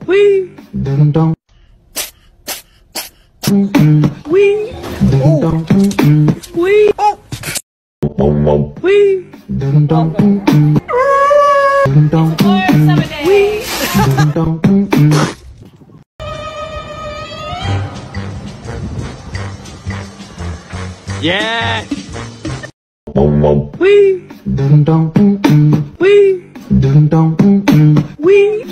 Wee. Wee. Oh. Wee. Oh. Wee. Yeah. Wee. Wee. Wee. Wee.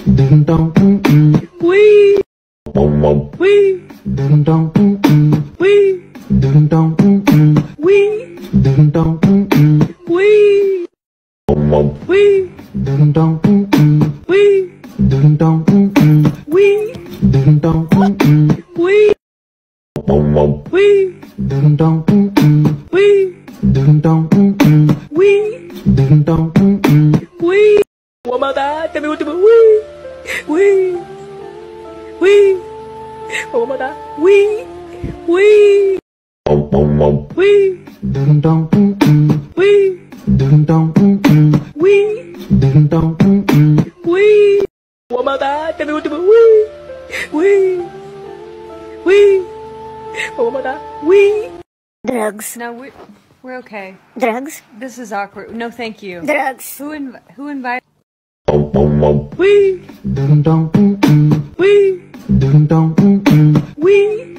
Wee. Wee. One more time, tell me what to do. Wee. One more time. Wee. Wee. Wee. One more time, tell me what to do. One more time. Drugs. No, we're okay. Drugs. This is awkward. No, thank you. Drugs. Who invited? Wee. Wee. Wee.